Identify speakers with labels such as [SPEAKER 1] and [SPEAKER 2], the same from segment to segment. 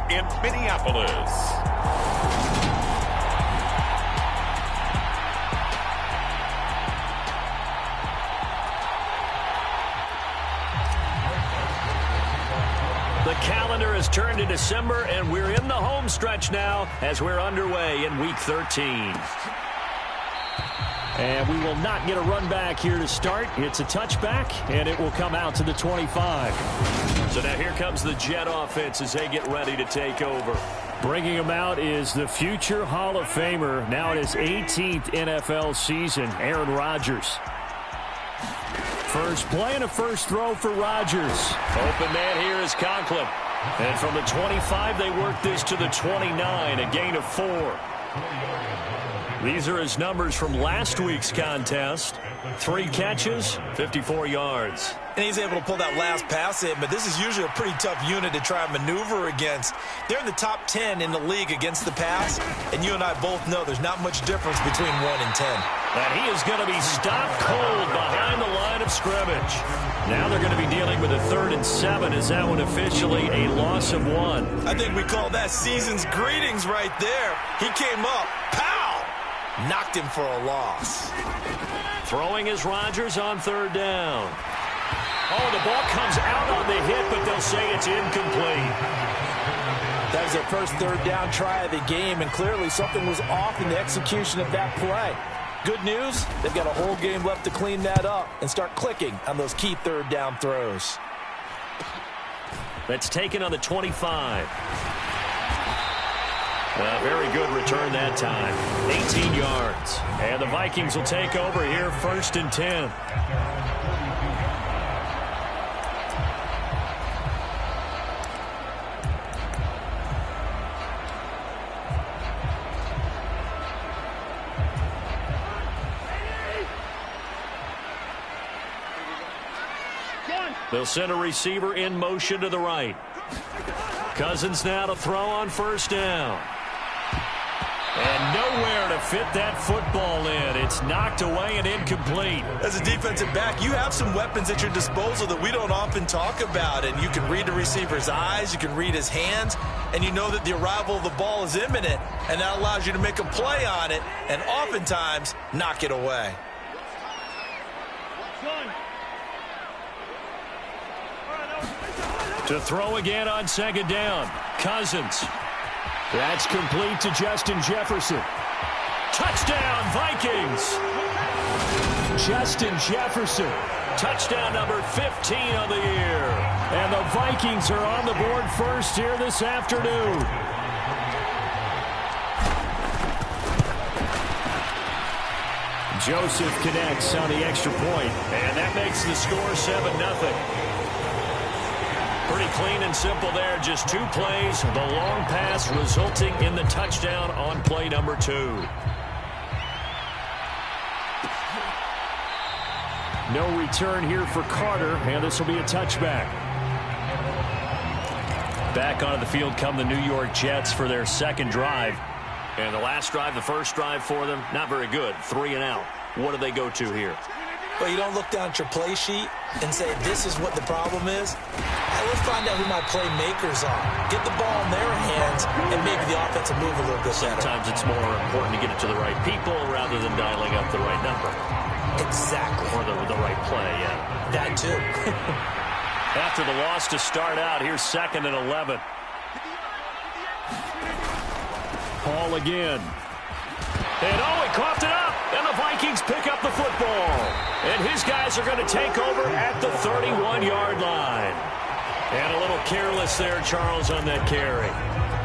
[SPEAKER 1] in Minneapolis.
[SPEAKER 2] The calendar has turned to December, and we're in the home stretch now as we're underway in Week 13. And we will not get a run back here to start. It's a touchback, and it will come out to the 25. So now here comes the Jet offense as they get ready to take over. Bringing him out is the future Hall of Famer, now in his 18th NFL season, Aaron Rodgers. First play and a first throw for Rodgers. Open man here is Conklin. And from the 25, they work this to the 29, a gain of 4. These are his numbers from last week's contest. 3 catches, 54 yards.
[SPEAKER 3] And he's able to pull that last pass in, but this is usually a pretty tough unit to try and maneuver against. They're in the top 10 in the league against the pass, and you and I both know there's not much difference between 1 and 10.
[SPEAKER 2] And he is going to be stopped cold behind the line of scrimmage. Now they're going to be dealing with a 3rd and 7. Is that one officially a loss of 1?
[SPEAKER 3] I think we call that season's greetings right there. He came up, pow! Knocked him for a loss.
[SPEAKER 2] Throwing is Rodgers on 3rd down. Oh, the ball comes out on the hit, but they'll say it's incomplete.
[SPEAKER 3] That was their first 3rd down try of the game, and clearly something was off in the execution of that play. Good news, they've got a whole game left to clean that up and start clicking on those key 3rd down throws.
[SPEAKER 2] That's taken on the 25. A very good return that time. 18 yards. And the Vikings will take over here 1st and 10. They'll send a receiver in motion to the right. Cousins now to throw on 1st down. And nowhere to fit that football in. It's knocked away and incomplete.
[SPEAKER 3] As a defensive back, you have some weapons at your disposal that we don't often talk about. And you can read the receiver's eyes, you can read his hands, and you know that the arrival of the ball is imminent. And that allows you to make a play on it and oftentimes knock it away.
[SPEAKER 2] To throw again on 2nd down. Cousins. That's complete to Justin Jefferson. Touchdown, Vikings! Justin Jefferson. Touchdown number 15 on the year. And the Vikings are on the board first here this afternoon. Joseph connects on the extra point. And that makes the score 7-0. Pretty clean and simple there. Just 2 plays. The long pass resulting in the touchdown on play number 2. No return here for Carter, and this will be a touchback. Back onto the field come the New York Jets for their 2nd drive. And the last drive, the first drive for them, not very good. 3 and out. What do they go to here?
[SPEAKER 3] Well, you don't look down at your play sheet and say, this is what the problem is. Let's find out who my playmakers are. Get the ball in their hands, and maybe the offense will move a little bit better.
[SPEAKER 2] Sometimes it's more important to get it to the right people rather than dialing up the right number.
[SPEAKER 3] Exactly.
[SPEAKER 2] Or the right play, yeah.
[SPEAKER 3] That too.
[SPEAKER 2] After the loss to start out, here's 2nd and 11. Paul again. And he coughed it up. And the Vikings pick up the football. And his guys are going to take over at the 31-yard line. And a little careless there, Charles, on that carry.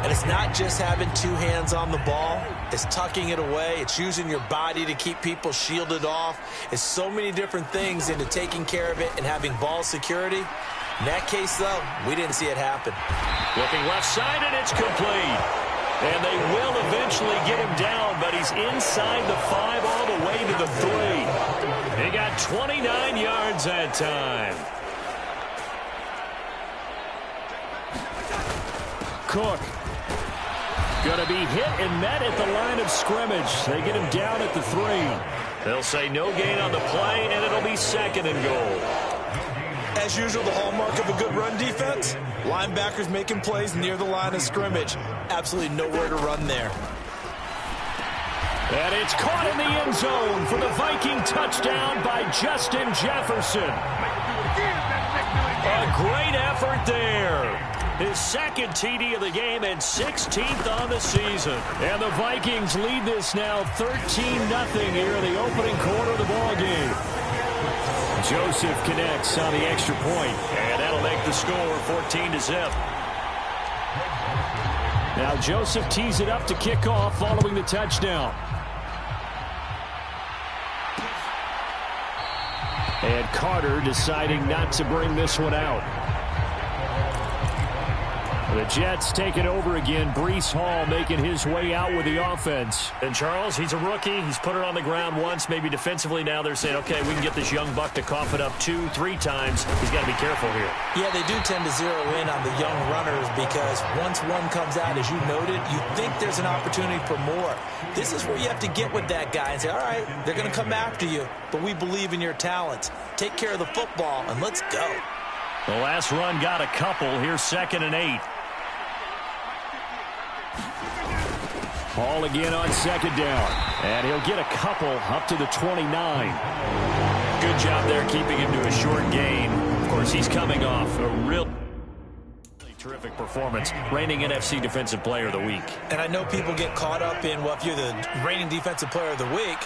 [SPEAKER 3] And it's not just having 2 hands on the ball. It's tucking it away. It's using your body to keep people shielded off. It's so many different things into taking care of it and having ball security. In that case, though, we didn't see it happen.
[SPEAKER 2] Looking left side, and it's complete. And they will eventually get him down, but he's inside the 5 all the way to the 3. He got 29 yards that time. Cook. Going to be hit and met at the line of scrimmage. They get him down at the 3. They'll say no gain on the play, and it'll be 2nd and goal.
[SPEAKER 3] As usual, the hallmark of a good run defense, linebackers making plays near the line of scrimmage. Absolutely nowhere to run there.
[SPEAKER 2] And it's caught in the end zone for the Viking touchdown by Justin Jefferson. A great effort there. His second TD of the game and 16th on the season. And the Vikings lead this now 13-0 here in the opening quarter of the ball game. Joseph connects on the extra point, and that'll make the score 14-0. Now Joseph tees it up to kick off following the touchdown. And Carter deciding not to bring this one out. The Jets take it over again. Breece Hall making his way out with the offense. And Charles, he's a rookie. He's put it on the ground once, maybe defensively. Now they're saying, okay, we can get this young buck to cough it up 2-3 times. He's got to be careful here.
[SPEAKER 3] Yeah, they do tend to zero in on the young runners because once one comes out, as you noted, you think there's an opportunity for more. This is where you have to get with that guy and say, all right, they're going to come after you, but we believe in your talents. Take care of the football, and let's go.
[SPEAKER 2] The last run got a couple. Here's 2nd and 8. Hall again on 2nd down. And he'll get a couple up to the 29. Good job there keeping him to a short gain. Of course, he's coming off a real terrific performance. Reigning NFC Defensive Player of the Week.
[SPEAKER 3] And I know people get caught up in, well, if you're the reigning Defensive Player of the Week,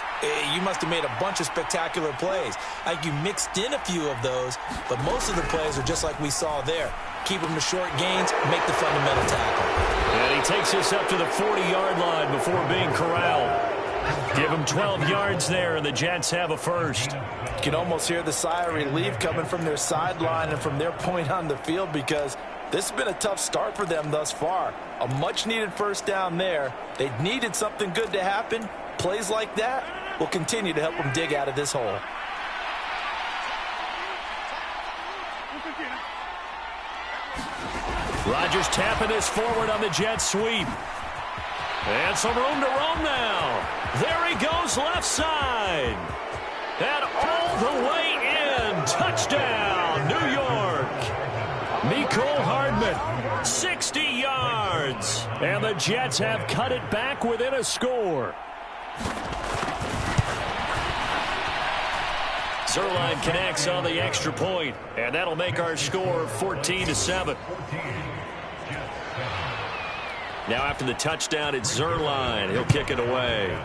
[SPEAKER 3] you must have made a bunch of spectacular plays. Like you mixed in a few of those, but most of the plays are just like we saw there. Keep them to short gains, make the fundamental tackle.
[SPEAKER 2] And he takes us up to the 40-yard line before being corralled. Give him 12 yards there, and the Jets have a first.
[SPEAKER 3] You can almost hear the sigh of relief coming from their sideline and from their point on the field because this has been a tough start for them thus far. A much-needed first down there. They needed something good to happen. Plays like that will continue to help them dig out of this hole.
[SPEAKER 2] Rodgers tapping this forward on the jet sweep. And some room to roam now. There he goes left side. And all the way in. Touchdown, New York. Mecole Hardman, 60 yards. And the Jets have cut it back within a score. Zuerlein connects on the extra point, and that'll make our score 14-7. Now after the touchdown, it's Zuerlein. He'll kick it away.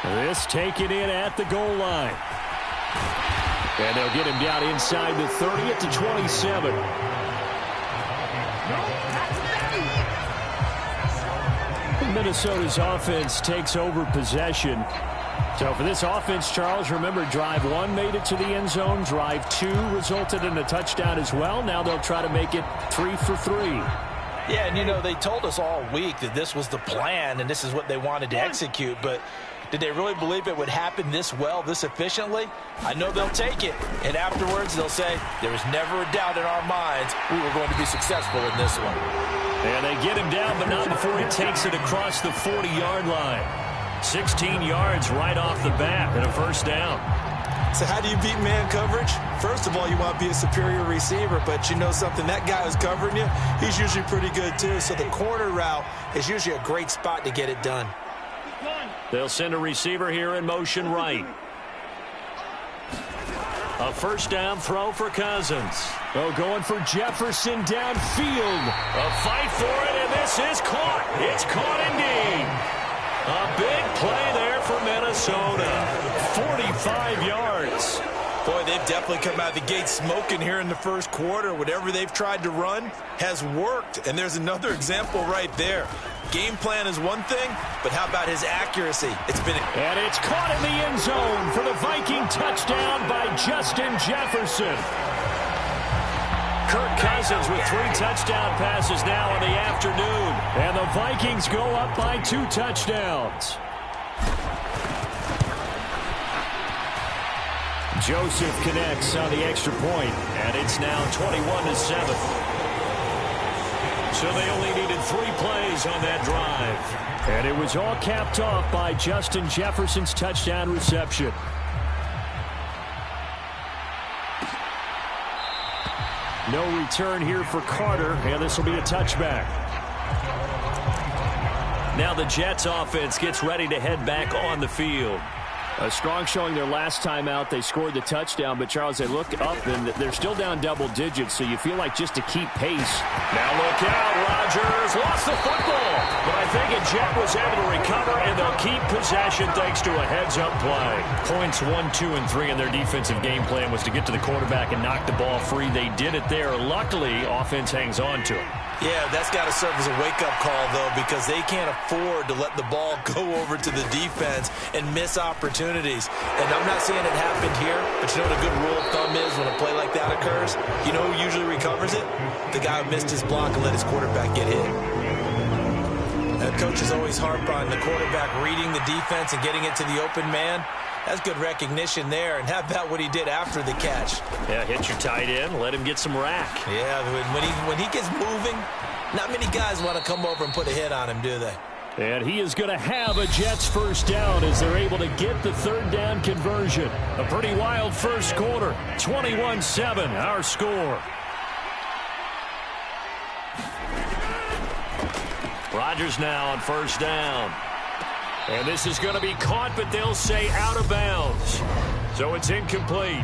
[SPEAKER 2] This taken in at the goal line. And they'll get him down inside the 30 at the 27. Minnesota's offense takes over possession. So for this offense, Charles, remember, drive 1 made it to the end zone. Drive 2 resulted in a touchdown as well. Now they'll try to make it 3 for 3.
[SPEAKER 3] Yeah, and you know, they told us all week that this was the plan and this is what they wanted to execute, but did they really believe it would happen this well, this efficiently? I know they'll take it, and afterwards they'll say, there was never a doubt in our minds we were going to be successful in this one.
[SPEAKER 2] And they get him down, but not before he takes it across the 40-yard line. 16 yards right off the bat and a first down.
[SPEAKER 3] So how do you beat man coverage? First of all, you want to be a superior receiver, but you know something, that guy who's covering you, he's usually pretty good too. So the corner route is usually a great spot to get it done.
[SPEAKER 2] They'll send a receiver here in motion right. A first down throw for Cousins. Oh, going for Jefferson downfield. A fight for it, and this is caught. It's caught indeed. A big play there for Minnesota. 45 yards.
[SPEAKER 3] Boy, they've definitely come out of the gate smoking here in the first quarter. Whatever they've tried to run has worked, and there's another example right there. Game plan is one thing, but how about his accuracy? It's been...
[SPEAKER 2] And it's caught in the end zone for the Viking touchdown by Justin Jefferson. Kirk Cousins with 3 touchdown passes now in the afternoon. And the Vikings go up by 2 touchdowns. Joseph connects on the extra point, and it's now 21-7. So they only needed 3 plays on that drive. And it was all capped off by Justin Jefferson's touchdown reception. No return here for Carter, and this will be a touchback. Now the Jets offense gets ready to head back on the field. A strong showing their last time out. They scored the touchdown, but Charles, they look up and they're still down double digits, so you feel like just to keep pace.
[SPEAKER 3] Now look out, Rodgers lost the football, but I think a Jet was able to recover, and they'll keep possession thanks to a heads-up play.
[SPEAKER 2] Points 1, 2, and 3 in their defensive game plan was to get to the quarterback and knock the ball free. They did it there. Luckily, offense hangs on to it.
[SPEAKER 3] Yeah, that's got to serve as a wake-up call, though, because they can't afford to let the ball go over to the defense and miss opportunities. And I'm not saying it happened here, but you know what a good rule of thumb is when a play like that occurs? You know who usually recovers it? The guy who missed his block and let his quarterback get hit. Coaches always harp on the quarterback reading the defense and getting it to the open man. That's good recognition there. And how about what he did after the catch?
[SPEAKER 2] Yeah, hit your tight end, let him get some rack.
[SPEAKER 3] Yeah, when he gets moving, not many guys want to come over and put a hit on him, do they?
[SPEAKER 2] And he is going to have a Jets first down as they're able to get the third down conversion. A pretty wild first quarter. 21-7, our score. Rodgers now on first down. And this is going to be caught, but they'll say out of bounds. So it's incomplete.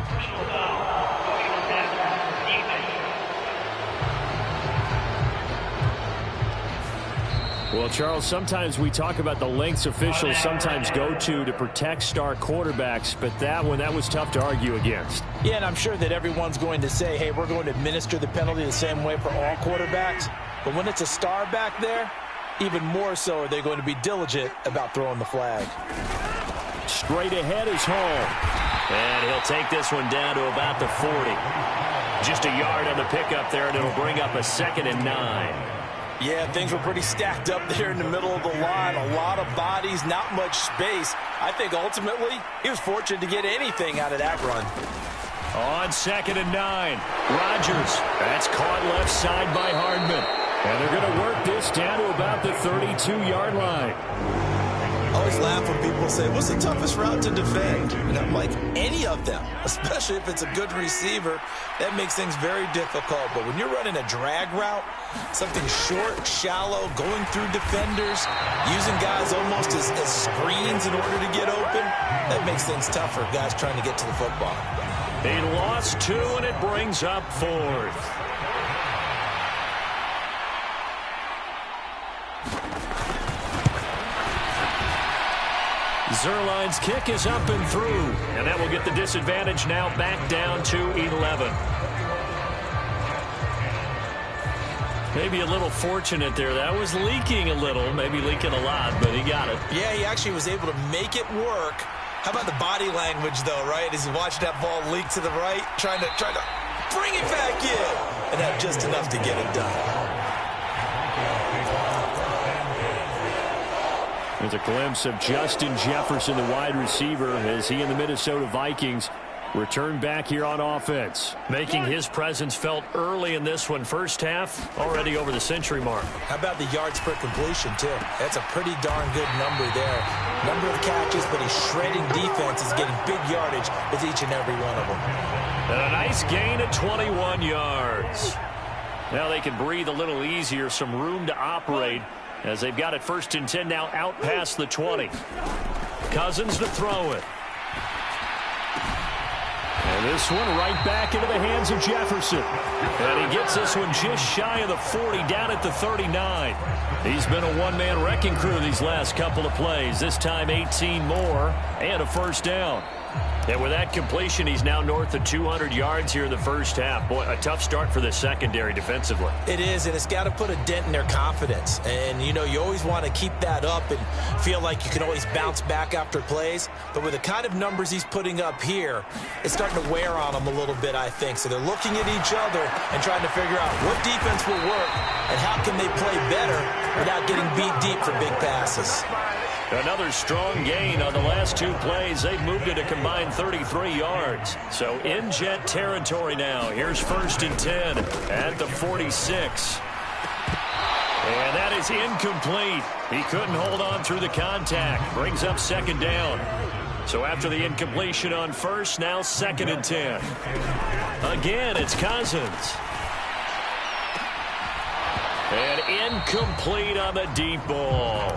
[SPEAKER 2] Well, Charles, sometimes we talk about the lengths officials sometimes go to protect star quarterbacks, but that was tough to argue against.
[SPEAKER 3] Yeah, and I'm sure that everyone's going to say, hey, we're going to administer the penalty the same way for all quarterbacks. But when it's a star back there, even more so are they going to be diligent about throwing the flag.
[SPEAKER 2] Straight ahead is Hall. And he'll take this one down to about the 40. Just a yard on the pickup there, and it'll bring up a 2nd and 9.
[SPEAKER 3] Yeah, things were pretty stacked up there in the middle of the line. A lot of bodies, not much space. I think ultimately he was fortunate to get anything out of that run.
[SPEAKER 2] On 2nd and 9, Rodgers. That's caught left side by Hardman. And they're going to work this down to about the 32-yard line.
[SPEAKER 3] I always laugh when people say, what's the toughest route to defend? And I'm like, any of them, especially if it's a good receiver. That makes things very difficult. But when you're running a drag route, something short, shallow, going through defenders, using guys almost as screens in order to get open, that makes things tougher, guys trying to get to the football.
[SPEAKER 2] He lost 2, and it brings up 4th. Zuerlein's kick is up and through, and that will get the disadvantage now back down to 11. Maybe a little fortunate there. That was leaking a little, maybe leaking a lot, but he got it.
[SPEAKER 3] Yeah, he actually was able to make it work. How about the body language, though, right? As he watched that ball leak to the right, trying to bring it back in and have just enough to get it done.
[SPEAKER 2] There's a glimpse of Justin Jefferson, the wide receiver, as he and the Minnesota Vikings return back here on offense. Making his presence felt early in this one. First half, already over the century mark.
[SPEAKER 3] How about the yards per completion, too? That's a pretty darn good number there. Number of catches, but he's shredding defense. Is getting big yardage with each and every one of them.
[SPEAKER 2] And a nice gain of 21 yards. Now they can breathe a little easier, some room to operate, as they've got it 1st and 10 now out past the 20. Cousins to throw it. And this one right back into the hands of Jefferson. And he gets this one just shy of the 40, down at the 39. He's been a one-man wrecking crew these last couple of plays. This time 18 more and a first down. And with that completion, he's now north of 200 yards here in the first half. Boy, a tough start for the secondary defensively.
[SPEAKER 3] It is, and it's got to put a dent in their confidence. And, you know, you always want to keep that up and feel like you can always bounce back after plays. But with the kind of numbers he's putting up here, it's starting to wear on them a little bit, I think. So they're looking at each other and trying to figure out what defense will work and how can they play better without getting beat deep for big passes.
[SPEAKER 2] Another strong gain on the last 2 plays. They've moved it a combined 33 yards. So in Jet territory now. Here's 1st and 10 at the 46. And that is incomplete. He couldn't hold on through the contact. Brings up 2nd down. So after the incompletion on 1st, now 2nd and 10. Again, it's Cousins. And incomplete on the deep ball.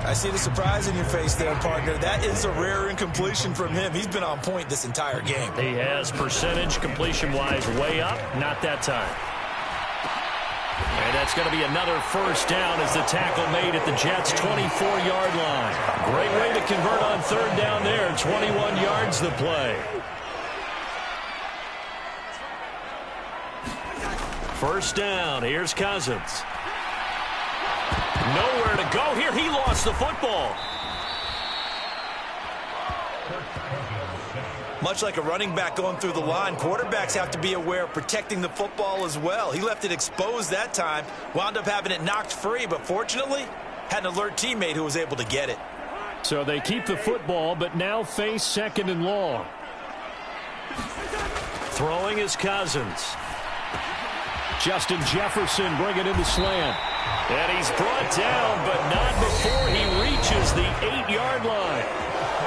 [SPEAKER 3] I see the surprise in your face there, partner. That is a rare incompletion from him. He's been on point this entire game.
[SPEAKER 2] He has percentage completion-wise way up. Not that time. And that's going to be another first down as the tackle made at the Jets' 24-yard line. Great way to convert on third down there. 21 yards the play. First down. Here's Cousins. Nowhere to go here. He lost the football.
[SPEAKER 3] Much like a running back going through the line, quarterbacks have to be aware of protecting the football as well. He left it exposed that time, wound up having it knocked free, but fortunately had an alert teammate who was able to get it.
[SPEAKER 2] So they keep the football, but now face second and long. Throwing is Cousins. Justin Jefferson bringing in the slant. And he's brought down, but not before he reaches the 8-yard line.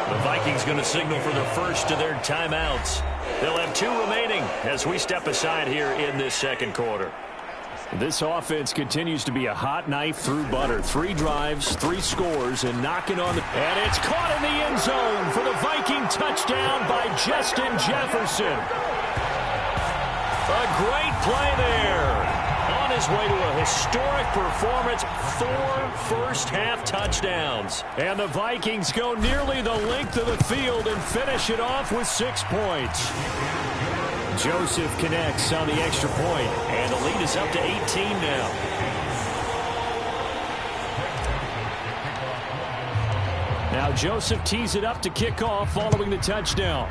[SPEAKER 2] The Vikings going to signal for the first of their timeouts. They'll have 2 remaining as we step aside here in this second quarter. This offense continues to be a hot knife through butter. 3 drives, 3 scores, and knocking on the... And it's caught in the end zone for the Viking touchdown by Justin Jefferson. A great play there. On his way to a historic performance, 4 first-half touchdowns. And the Vikings go nearly the length of the field and finish it off with 6 points. Joseph connects on the extra point, and the lead is up to 18 now. Now Joseph tees it up to kick off following the touchdown.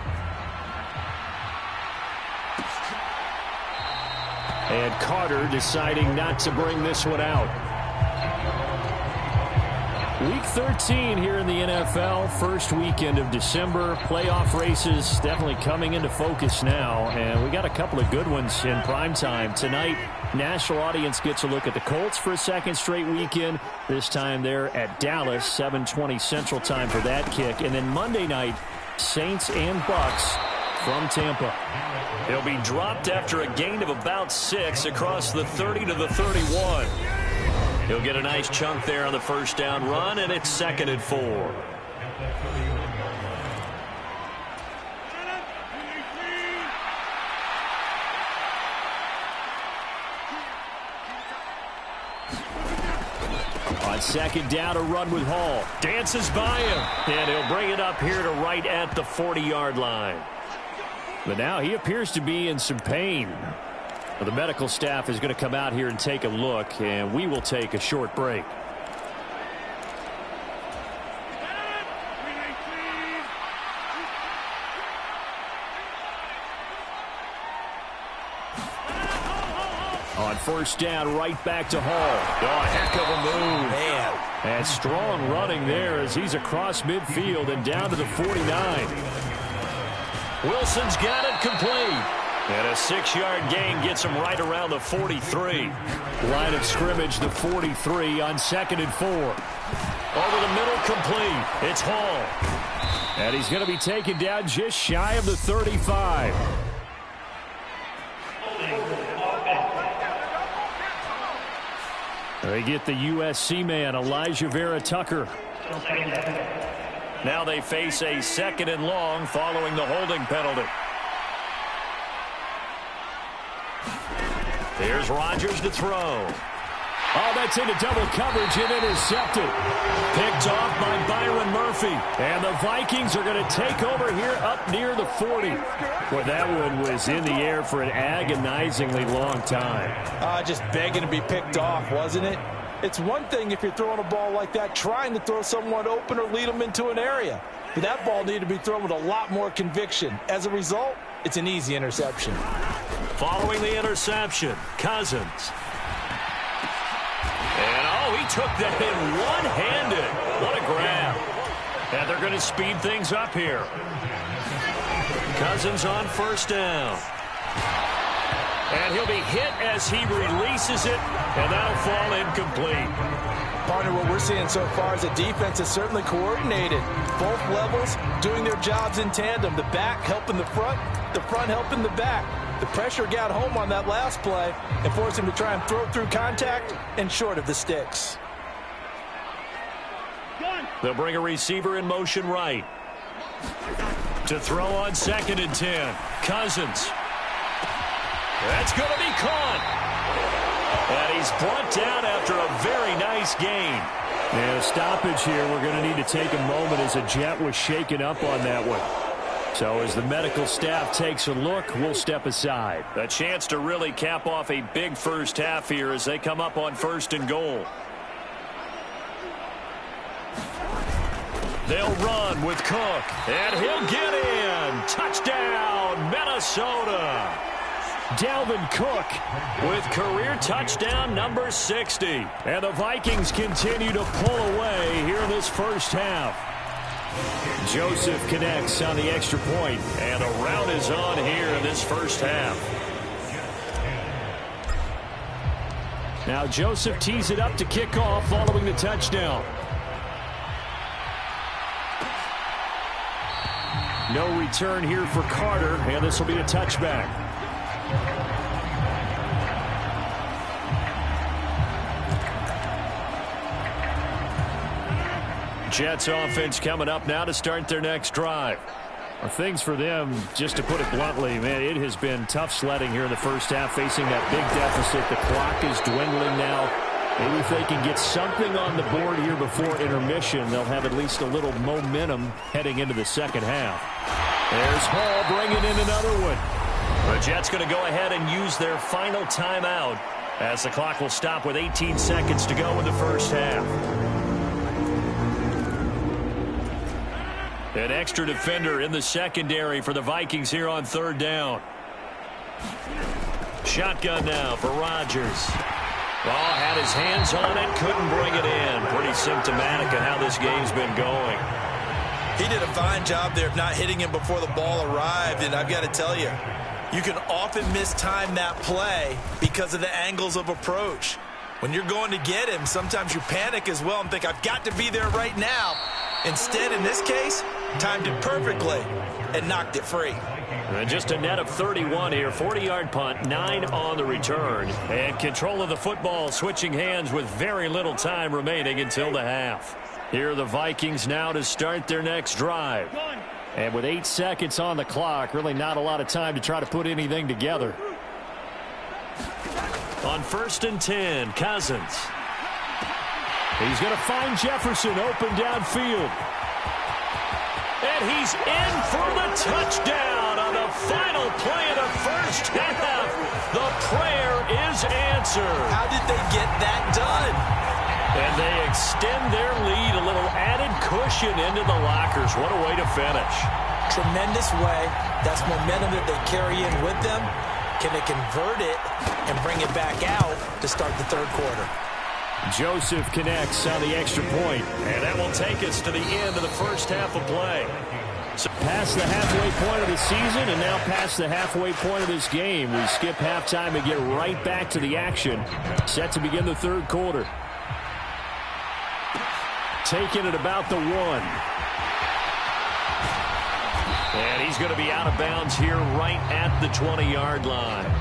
[SPEAKER 2] And Carter deciding not to bring this one out. Week 13 here in the NFL, first weekend of December. Playoff races definitely coming into focus now, and we got a couple of good ones in prime time. Tonight, national audience gets a look at the Colts for a second straight weekend. This time they're at Dallas, 7:20 Central Time for that kick. And then Monday night, Saints and Bucks from Tampa. He'll be dropped after a gain of about 6 across the 30 to the 31. He'll get a nice chunk there on the first down run, and it's 2nd and 4. On second down, a run with Hall. Dances by him, and he'll bring it up here to right at the 40-yard line. But now he appears to be in some pain. The medical staff is going to come out here and take a look, and we will take a short break. On first down, right back to Hall. Oh, a heck of a move.
[SPEAKER 3] Man.
[SPEAKER 2] And strong running there as he's across midfield and down to the 49. Wilson's got it complete. And a 6-yard gain gets him right around the 43. Line of scrimmage, the 43 on 2nd and 4. Over the middle, complete. It's Hall. And he's going to be taken down just shy of the 35. They get the USC man, Elijah Vera Tucker. Now they face a 2nd and long following the holding penalty. Here's Rodgers to throw. Oh, that's into double coverage and intercepted. Picked off by Byron Murphy. And the Vikings are going to take over here up near the 40. Well, that one was in the air for an agonizingly long time.
[SPEAKER 3] Just begging to be picked off, wasn't it? It's one thing if you're throwing a ball like that, trying to throw someone open or lead them into an area. But that ball needed to be thrown with a lot more conviction. As a result, it's an easy interception.
[SPEAKER 2] Following the interception, Cousins. And, oh, he took that in one-handed. What a grab. And they're going to speed things up here. Cousins on first down. And he'll be hit as he releases it, and that'll fall incomplete.
[SPEAKER 3] Partner, what we're seeing so far is the defense is certainly coordinated. Both levels doing their jobs in tandem. The back helping the front helping the back. The pressure got home on that last play and forced him to try and throw through contact and short of the sticks.
[SPEAKER 2] They'll bring a receiver in motion right. To throw on 2nd and 10. Cousins. That's going to be caught. And he's brought down after a very nice gain.
[SPEAKER 1] And a stoppage here. We're going to need to take a moment as a Jet was shaken up on that one. So as the medical staff takes a look, we'll step aside.
[SPEAKER 2] A chance to really cap off a big first half here as they come up on 1st and goal. They'll run with Cook, and he'll get in. Touchdown, Minnesota.
[SPEAKER 1] Dalvin Cook
[SPEAKER 2] with career touchdown number 60.
[SPEAKER 1] And the Vikings continue to pull away here in this first half. Joseph connects on the extra point.
[SPEAKER 2] And a rout is on here in this first half.
[SPEAKER 1] Now Joseph tees it up to kick off following the touchdown. No return here for Carter, and this will be a touchback.
[SPEAKER 2] Jets offense coming up now to start their next drive.
[SPEAKER 1] Well, things for them, just to put it bluntly, man, it has been tough sledding here in the first half, facing that big deficit. The clock is dwindling now. Maybe if they can get something on the board here before intermission, they'll have at least a little momentum heading into the second half.
[SPEAKER 2] There's Hall bringing in another one. The Jets going to go ahead and use their final timeout as the clock will stop with 18 seconds to go in the first half. An extra defender in the secondary for the Vikings here on 3rd down. Shotgun now for Rodgers. Ball had his hands on it, couldn't bring it in. Pretty symptomatic of how this game's been going.
[SPEAKER 3] He did a fine job there of not hitting him before the ball arrived, and I've got to tell you, you can often mistime that play because of the angles of approach. When you're going to get him, sometimes you panic as well and think, I've got to be there right now. Instead, in this case, timed it perfectly and knocked it free.
[SPEAKER 2] And just a net of 31 here, 40-yard punt, 9 on the return. And control of the football switching hands with very little time remaining until the half. Here are the Vikings now to start their next drive.
[SPEAKER 1] And with 8 seconds on the clock, really not a lot of time to try to put anything together.
[SPEAKER 2] On 1st and 10, Cousins.
[SPEAKER 1] He's going to find Jefferson open downfield.
[SPEAKER 2] And he's in for the touchdown on the final play of the first half. The prayer is answered.
[SPEAKER 3] How did they get that done?
[SPEAKER 2] And they extend their lead, a little added cushion into the lockers. What a way to finish.
[SPEAKER 3] Tremendous way. That's momentum that they carry in with them. Can they convert it and bring it back out to start the 3rd quarter?
[SPEAKER 1] Joseph connects on the extra point.
[SPEAKER 2] And that will take us to the end of the first half of play.
[SPEAKER 1] So past the halfway point of the season and now past the halfway point of this game. We skip halftime and get right back to the action. Set to begin the 3rd quarter. Taking it about the 1.
[SPEAKER 2] And he's going to be out of bounds here right at the 20-yard line.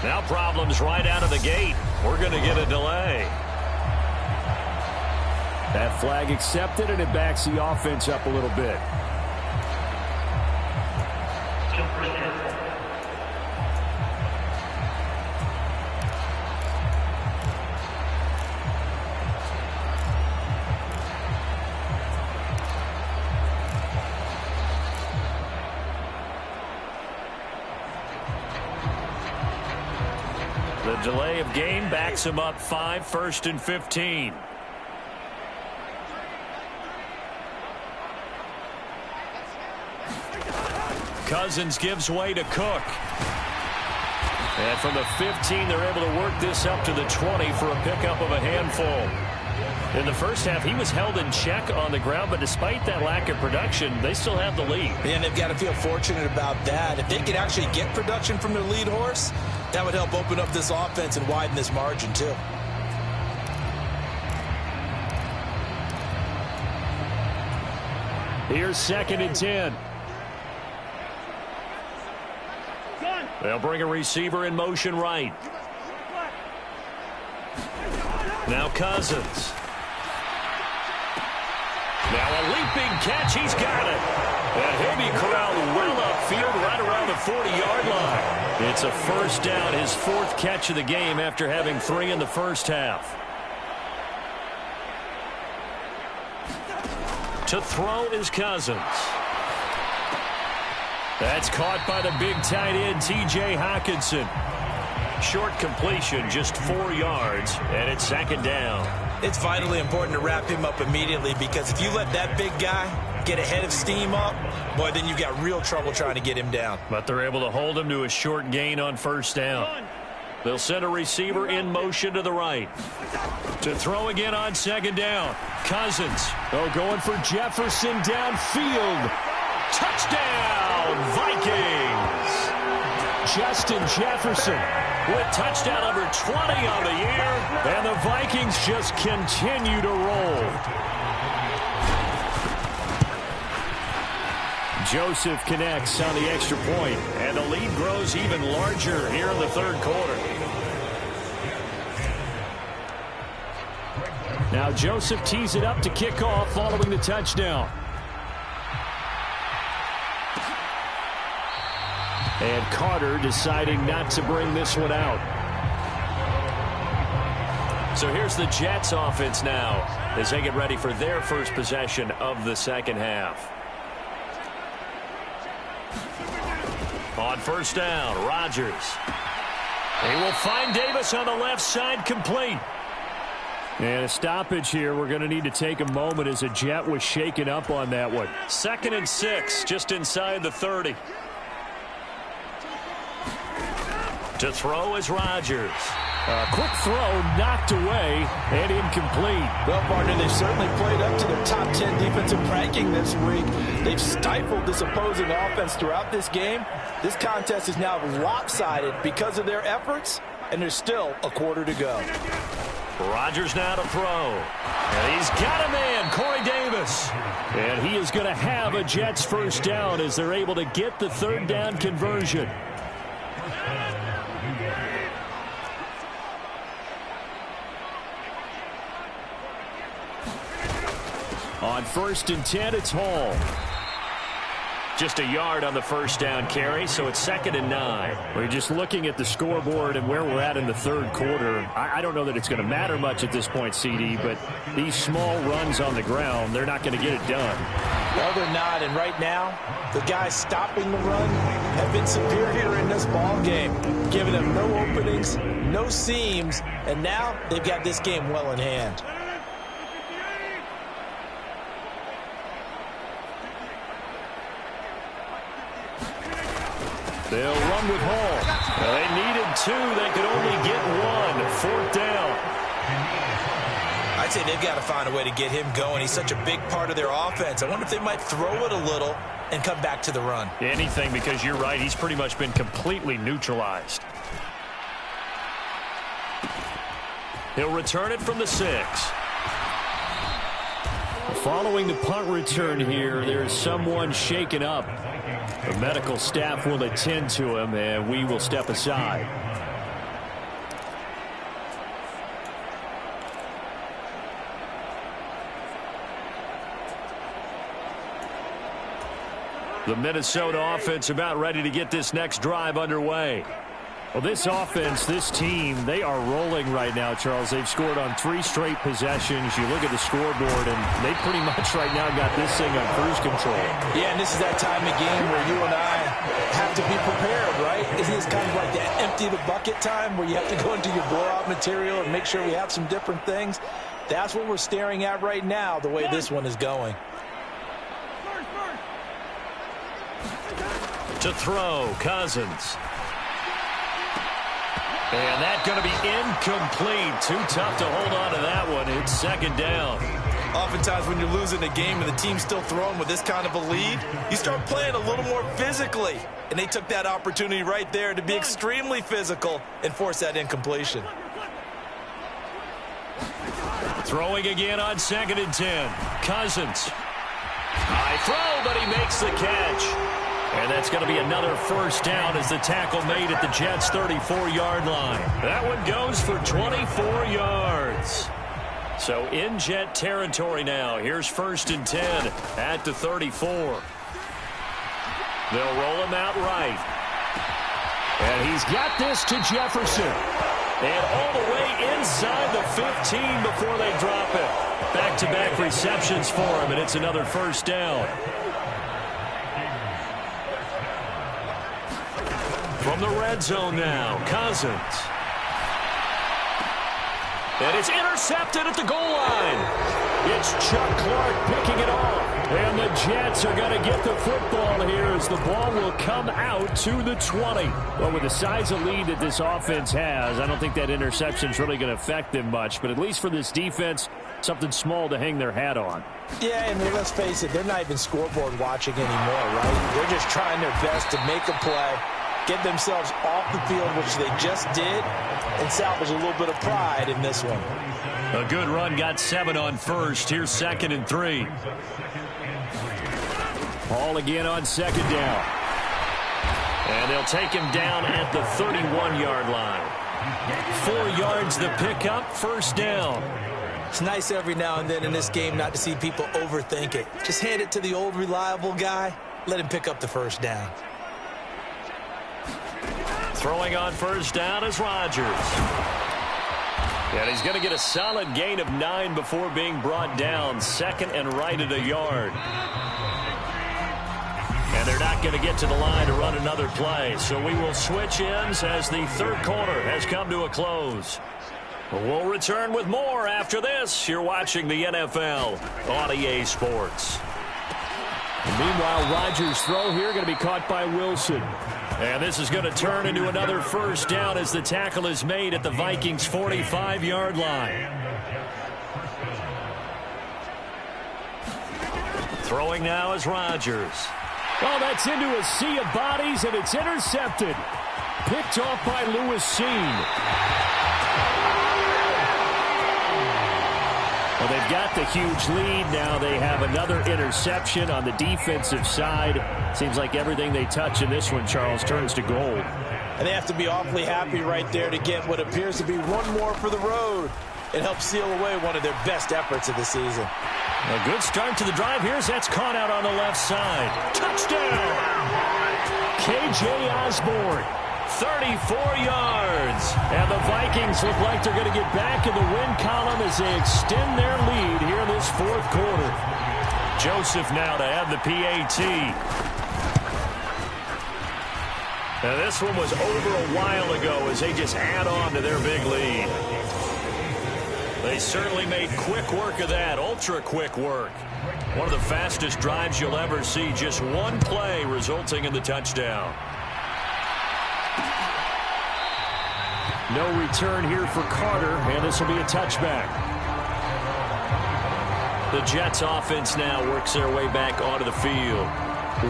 [SPEAKER 2] Now problems right out of the gate. We're going to get a delay.
[SPEAKER 1] That flag accepted, and it backs the offense up a little bit.
[SPEAKER 2] The The delay of game backs him up 5, 1st and 15. Cousins gives way to Cook. And from the 15, they're able to work this up to the 20 for a pickup of a handful. In the first half, he was held in check on the ground, but despite that lack of production, they still have the lead.
[SPEAKER 3] And they've got to feel fortunate about that. If they could actually get production from their lead horse, that would help open up this offense and widen this margin, too.
[SPEAKER 2] Here's 2nd and 10. They'll bring a receiver in motion right. Now Cousins. Now a leaping catch. He's got it. And he'll be corralled well upfield right around the 40-yard line. It's a first down, his 4th catch of the game after having 3 in the first half. To throw is Cousins. That's caught by the big tight end, T.J. Hockenson. Short completion, just 4 yards, and it's 2nd down.
[SPEAKER 3] It's vitally important to wrap him up immediately, because if you let that big guy get ahead of steam up, boy, then you've got real trouble trying to get him down.
[SPEAKER 2] But they're able to hold him to a short gain on 1st down. They'll send a receiver in motion to the right. To throw again on 2nd down. Cousins. Oh, going for Jefferson downfield. Touchdown, Vikings! Justin Jefferson with touchdown number 20 on the year, and the Vikings just continue to roll. Joseph connects on the extra point, and the lead grows even larger here in the 3rd quarter. Now Joseph tees it up to kick off following the touchdown. And Carter deciding not to bring this one out. So here's the Jets offense now as they get ready for their first possession of the 2nd half. On 1st down, Rodgers. He will find Davis on the left side, complete. And a stoppage here. We're going to need to take a moment as a Jet was shaken up on that one. 2nd and 6, just inside the 30. To throw is Rodgers. A quick throw knocked away and incomplete.
[SPEAKER 3] Well, partner, they've certainly played up to their top 10 defensive ranking this week. They've stifled this opposing offense throughout this game. This contest is now lopsided because of their efforts, and there's still a quarter to go.
[SPEAKER 2] Rodgers now to throw. And he's got a man, Corey Davis. And he is going to have a Jets first down as they're able to get the 3rd down conversion. On 1st and 10, it's Hall. Just a yard on the first down carry, so it's 2nd and 9. We're just looking at the scoreboard and where we're at in the 3rd quarter. I don't know that it's going to matter much at this point, CD, but these small runs on the ground, they're not going to get it done.
[SPEAKER 3] No, they're not, and right now, the guys stopping the run have been superior in this ball game, giving them no openings, no seams, and now they've got this game well in hand.
[SPEAKER 2] They'll run with Hall. Well, they needed 2. They could only get 1. 4th down.
[SPEAKER 3] I'd say they've got to find a way to get him going. He's such a big part of their offense. I wonder if they might throw it a little and come back to the run.
[SPEAKER 2] Anything, because you're right. He's pretty much been completely neutralized. He'll return it from the 6. Following the punt return here, there's someone shaken up. The medical staff will attend to him, and we will step aside. The Minnesota offense about ready to get this next drive underway.
[SPEAKER 1] Well, this offense, this team, they are rolling right now, Charles. They've scored on 3 straight possessions. You look at the scoreboard, and they pretty much right now got this thing on cruise control.
[SPEAKER 3] Yeah, and this is that time of game where you and I have to be prepared, right? Isn't this kind of like that empty the bucket time where you have to go into your blowout material and make sure we have some different things? That's what we're staring at right now, the way this one is going.
[SPEAKER 2] To throw, Cousins. And that's going to be incomplete. Too tough to hold on to that one. It's second down.
[SPEAKER 3] Oftentimes when you're losing a game and the team's still throwing with this kind of a lead, you start playing a little more physically. And they took that opportunity right there to be extremely physical and force that incompletion.
[SPEAKER 2] Throwing again on 2nd and 10. Cousins. High throw, but he makes the catch. And that's going to be another first down as the tackle made at the Jets' 34-yard line. That one goes for 24 yards. So in Jet territory now. Here's 1st and 10 at the 34. They'll roll him out right. And he's got this to Jefferson. And all the way inside the 15 before they drop it. Back-to-back receptions for him, and it's another first down. From the red zone now, Cousins. And it's intercepted at the goal line. It's Chuck Clark picking it off. And the Jets are going to get the football here as the ball will come out to the 20. Well, with the size of lead that this offense has, I don't think that interception is really going to affect them much. But at least for this defense, something small to hang their hat on.
[SPEAKER 3] Yeah, and let's face it, they're not even scoreboard watching anymore, right? They're just trying their best to make a play, get themselves off the field, which they just did, and salvage a little bit of pride in this one.
[SPEAKER 2] A good run, got 7 on first. Here's 2nd and 3.
[SPEAKER 1] Ball again on 2nd down.
[SPEAKER 2] And they'll take him down at the 31-yard line. 4 yards the pickup, first down.
[SPEAKER 3] It's nice every now and then in this game not to see people overthink it. Just hand it to the old reliable guy. Let him pick up the first down.
[SPEAKER 2] Throwing on first down is Rodgers. And he's going to get a solid gain of 9 before being brought down. 2nd and right at a yard. And they're not going to get to the line to run another play. So we will switch ends as the third quarter has come to a close. We'll return with more after this. You're watching the NFL on EA Sports.
[SPEAKER 1] And meanwhile, Rodgers' throw here going to be caught by Wilson.
[SPEAKER 2] And this is going to turn into another first down as the tackle is made at the Vikings' 45-yard line. Throwing now is Rodgers.
[SPEAKER 1] Oh, that's into a sea of bodies, and it's intercepted. Picked off by Lewis Cine. Well, they've got the huge lead. Now they have another interception on the defensive side. Seems like everything they touch in this one, Charles, turns to gold.
[SPEAKER 3] And they have to be awfully happy right there to get what appears to be one more for the road. It helps seal away one of their best efforts of the season.
[SPEAKER 2] A good start to the drive. Here's that's caught out on the left side. Touchdown! KJ Osborne. 34 yards. And the Vikings look like they're going to get back in the win column as they extend their lead here in this fourth quarter. Joseph now to have the PAT. Now this one was over a while ago as they just add on to their big lead. They certainly made quick work of that, ultra-quick work. One of the fastest drives you'll ever see, just one play resulting in the touchdown.
[SPEAKER 1] No return here for Carter, and this will be a touchback.
[SPEAKER 2] The Jets offense now works their way back onto the field.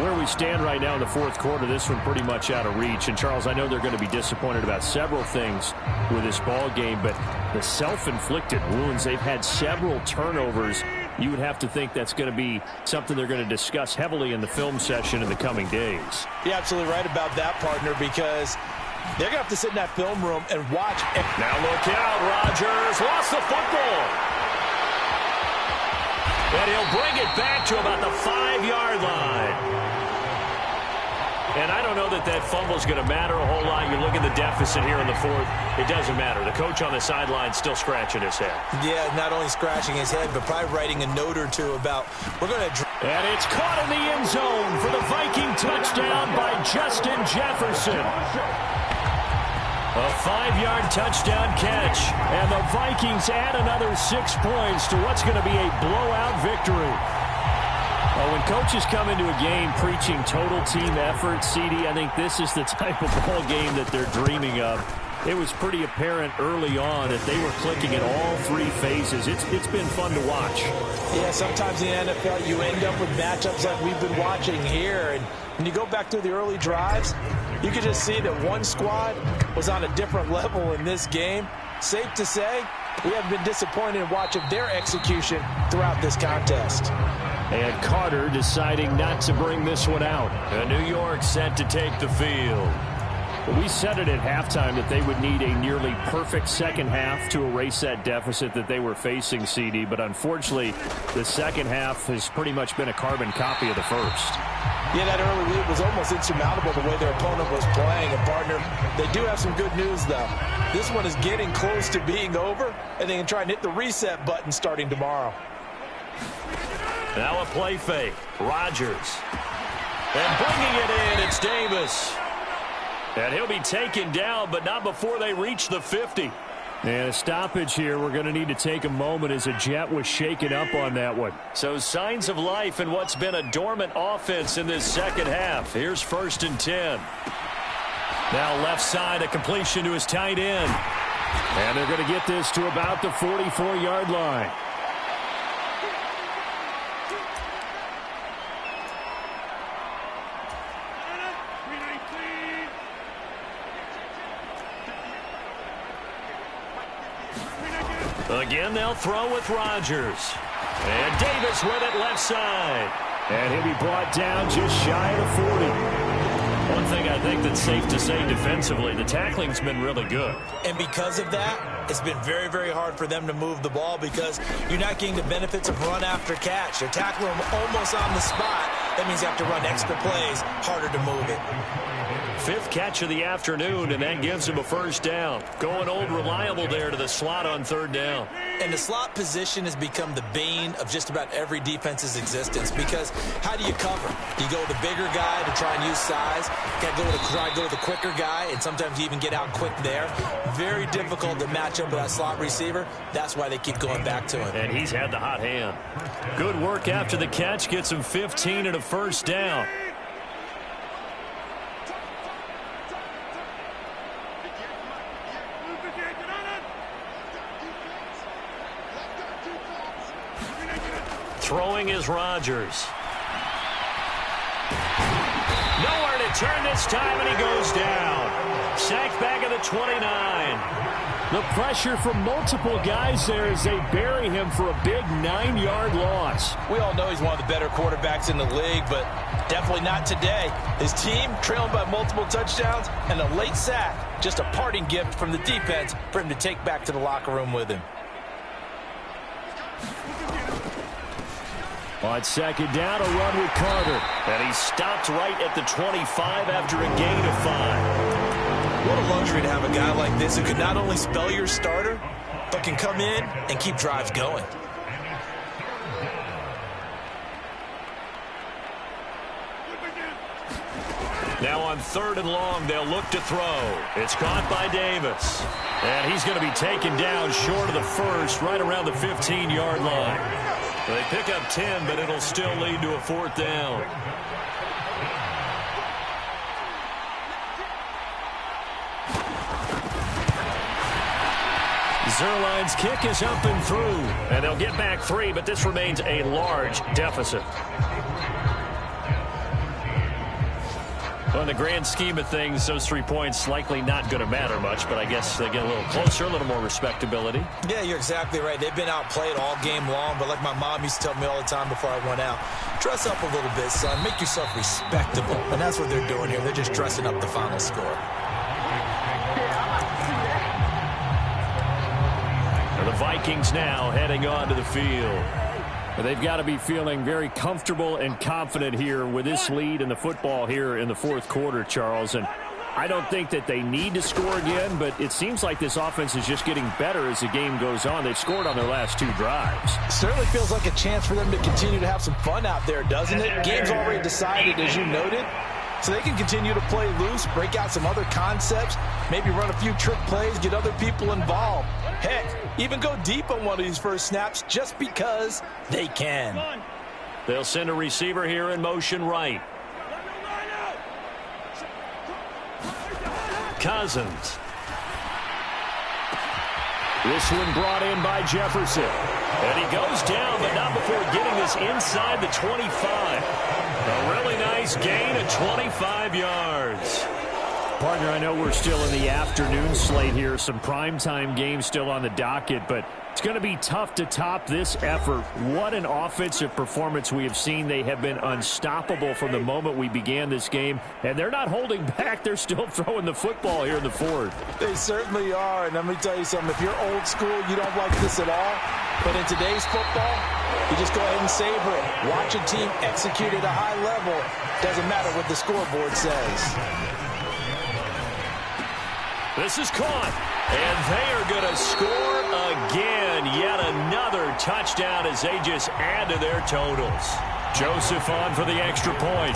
[SPEAKER 1] Where we stand right now in the fourth quarter, this one pretty much out of reach. And, Charles, I know they're going to be disappointed about several things with this ball game, but the self-inflicted wounds, they've had several turnovers. You would have to think that's going to be something they're going to discuss heavily in the film session in the coming days.
[SPEAKER 3] You're absolutely right about that, partner, because they're going to have to sit in that film room and watch.
[SPEAKER 2] Now look out, Rodgers lost the football. And he'll bring it back to about the 5-yard line. And I don't know that that fumble is going to matter a whole lot. You look at the deficit here in the fourth. It doesn't matter. The coach on the sideline still scratching his head.
[SPEAKER 3] Yeah, not only scratching his head, but probably writing a note or two about we're going to...
[SPEAKER 2] And it's caught in the end zone for the Viking touchdown by Justin Jefferson. A 5-yard touchdown catch, and the Vikings add another 6 points to what's going to be a blowout victory.
[SPEAKER 1] Well, when coaches come into a game preaching total team effort, CD, I think this is the type of ball game that they're dreaming of. It was pretty apparent early on that they were clicking in all 3 phases. It's been fun to watch.
[SPEAKER 3] Yeah, sometimes in the NFL you end up with matchups like we've been watching here, and when you go back through the early drives, you can just see that one squad was on a different level in this game. Safe to say, we haven't been disappointed in watching their execution throughout this contest.
[SPEAKER 1] And Carter deciding not to bring this one out.
[SPEAKER 2] And New York set to take the field.
[SPEAKER 1] We said it at halftime that they would need a nearly perfect second half to erase that deficit that they were facing, CD. But unfortunately, the second half has pretty much been a carbon copy of the first.
[SPEAKER 3] Yeah, that early lead was almost insurmountable the way their opponent was playing. And, partner, they do have some good news, though. This one is getting close to being over, and they can try and hit the reset button starting tomorrow.
[SPEAKER 2] Now a play fake. Rodgers. And bringing it in, it's Davis. And he'll be taken down, but not before they reach the 50.
[SPEAKER 1] And a stoppage here. We're going to need to take a moment as a Jet was shaken up on that one.
[SPEAKER 2] So signs of life in what's been a dormant offense in this second half. Here's 1st and 10. Now left side, a completion to his tight end.
[SPEAKER 1] And they're going to get this to about the 44-yard line.
[SPEAKER 2] Again, they'll throw with Rodgers. And Davis with it left side.
[SPEAKER 1] And he'll be brought down just shy of the 40.
[SPEAKER 2] One thing I think that's safe to say defensively, the tackling's been really good.
[SPEAKER 3] And because of that, it's been very, very hard for them to move the ball because you're not getting the benefits of run after catch. They're tackling them almost on the spot. That means you have to run extra plays, harder to move it.
[SPEAKER 2] 5th catch of the afternoon, and that gives him a first down. Going old reliable there to the slot on 3rd down.
[SPEAKER 3] And the slot position has become the bane of just about every defense's existence because how do you cover? Do you go with the bigger guy to try and use size? You got to try to go with the quicker guy, and sometimes you even get out quick there. Very difficult to match up with that slot receiver. That's why they keep going back to him.
[SPEAKER 2] And he's had the hot hand. Good work after the catch. Gets him 15 and a first down. Throwing is Rodgers. Nowhere to turn this time, and he goes down. Sacked back at the 29.
[SPEAKER 1] The pressure from multiple guys there as they bury him for a big 9-yard loss.
[SPEAKER 3] We all know he's one of the better quarterbacks in the league, but definitely not today. His team trailing by multiple touchdowns and a late sack. Just a parting gift from the defense for him to take back to the locker room with him.
[SPEAKER 1] On 2nd down, a run with Carter.
[SPEAKER 2] And he stopped right at the 25 after a gain of 5.
[SPEAKER 3] What a luxury to have a guy like this who can not only spell your starter, but can come in and keep drives going.
[SPEAKER 2] Now on 3rd and long, they'll look to throw. It's caught by Davis. And he's going to be taken down short of the first, right around the 15-yard line. They pick up 10, but it'll still lead to a 4th down. Zuerlein's kick is up and through. And they'll get back 3, but this remains a large deficit. Well, in the grand scheme of things, those 3 points likely not going to matter much, but I guess they get a little closer, a little more respectability.
[SPEAKER 3] Yeah, you're exactly right. They've been outplayed all game long, but like my mom used to tell me all the time before I went out, dress up a little bit, son. Make yourself respectable. And that's what they're doing here. They're just dressing up the final score.
[SPEAKER 2] The Vikings now heading on to the field.
[SPEAKER 1] They've got to be feeling very comfortable and confident here with this lead in the football here in the fourth quarter, Charles. And I don't think that they need to score again, but it seems like this offense is just getting better as the game goes on. They've scored on their last 2 drives.
[SPEAKER 4] Certainly feels like a chance for them to continue to have some fun out there, doesn't it? Game's already decided, as you noted. So they can continue to play loose, break out some other concepts, maybe run a few trick plays, get other people involved. Heck, even go deep on one of these first snaps just because they can.
[SPEAKER 2] They'll send a receiver here in motion right. Cousins. This one brought in by Jefferson. And he goes down, but not before getting this inside the 25. A really nice gain of 25 yards.
[SPEAKER 1] Partner, I know we're still in the afternoon slate here. Some primetime games still on the docket, but it's going to be tough to top this effort. What an offensive performance we have seen. They have been unstoppable from the moment we began this game, and they're not holding back. They're still throwing the football here in the fourth.
[SPEAKER 4] They certainly are, and let me tell you something. If you're old school, you don't like this at all. But in today's football, you just go ahead and savor it. Watch a team execute at a high level. Doesn't matter what the scoreboard says.
[SPEAKER 2] This is caught, and they are going to score again. Yet another touchdown as they just add to their totals. Joseph on for the extra point.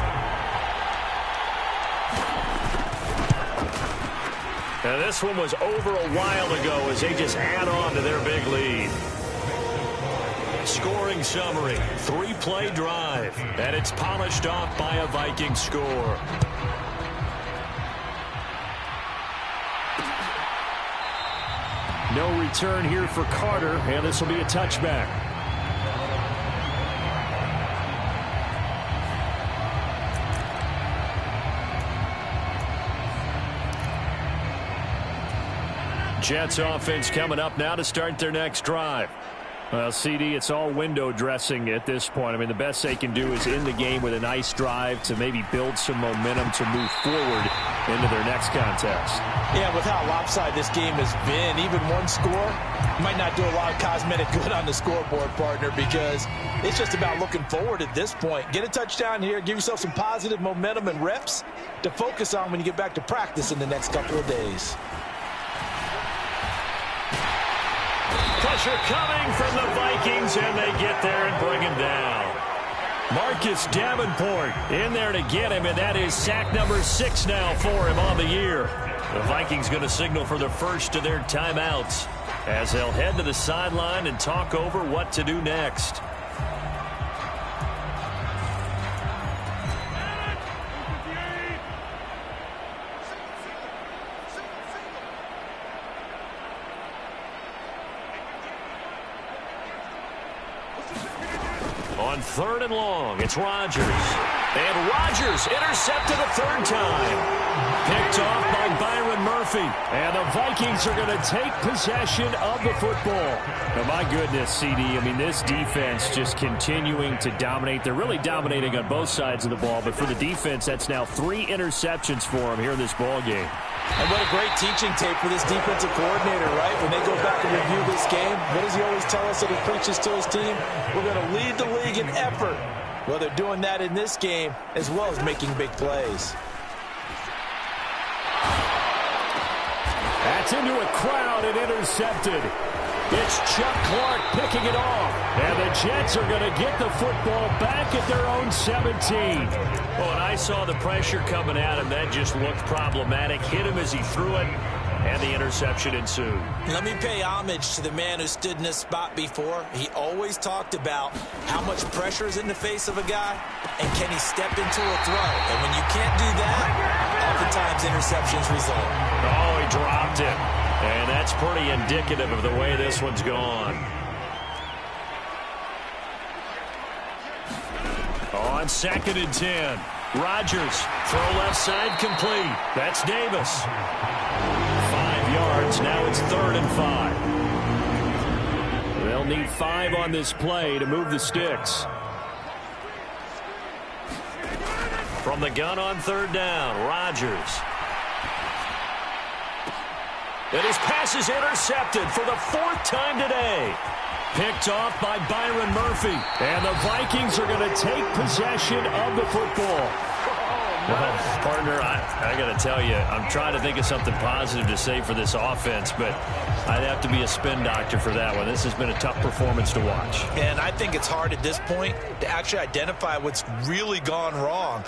[SPEAKER 2] Now this one was over a while ago as they just add on to their big lead. Scoring summary, 3-play drive, and it's polished off by a Viking score.
[SPEAKER 1] No return here for Carter, and this will be a touchback. Jets offense coming up now to start their next drive. Well, CD, it's all window dressing at this point. I mean, the best they can do is end the game with a nice drive to maybe build some momentum to move forward into their next contest.
[SPEAKER 4] Yeah, with how lopsided this game has been, even one score might not do a lot of cosmetic good on the scoreboard, partner, because it's just about looking forward at this point. Get a touchdown here, give yourself some positive momentum and reps to focus on when you get back to practice in the next couple of days.
[SPEAKER 2] Pressure coming from the Vikings, and they get there and bring him down. Marcus Davenport in there to get him, and that is sack number 6 now for him on the year. The Vikings going to signal for the first of their timeouts as they'll head to the sideline and talk over what to do next. On 3rd and long, it's Rodgers. And Rodgers intercepted a 3rd time. Picked off by Byron Murphy. And the Vikings are going to take possession of the football.
[SPEAKER 1] Oh, my goodness, CD. I mean, this defense just continuing to dominate. They're really dominating on both sides of the ball. But for the defense, that's now 3 interceptions for them here in this ball game.
[SPEAKER 4] And what a great teaching tape for this defensive coordinator, right? When they go back and review this game, what does he always tell us that he preaches to his team? We're going to lead the league in effort. Well, they're doing that in this game as well as making big plays.
[SPEAKER 1] That's into a crowd and intercepted. It's Chuck Clark picking it off. And the Jets are going to get the football back at their own 17.
[SPEAKER 2] Oh, and I saw the pressure coming at him. That just looked problematic. Hit him as he threw it, and the interception ensued.
[SPEAKER 3] Let me pay homage to the man who stood in this spot before. He always talked about how much pressure is in the face of a guy, and can he step into a throw. And when you can't do that, oftentimes interceptions result.
[SPEAKER 2] Oh, he dropped it. And that's pretty indicative of the way this one's gone. On 2nd and 10, Rodgers, throw left side complete. That's Davis. 5 yards, now it's 3rd and 5.
[SPEAKER 1] They'll need 5 on this play to move the sticks.
[SPEAKER 2] From the gun on 3rd down, Rodgers. And his pass is intercepted for the 4th time today. Picked off by Byron Murphy.
[SPEAKER 1] And the Vikings are going to take possession of the football.
[SPEAKER 2] Well, partner, I got to tell you, I'm trying to think of something positive to say for this offense, but I'd have to be a spin doctor for that one. This has been a tough performance to watch.
[SPEAKER 3] And I think it's hard at this point to actually identify what's really gone wrong.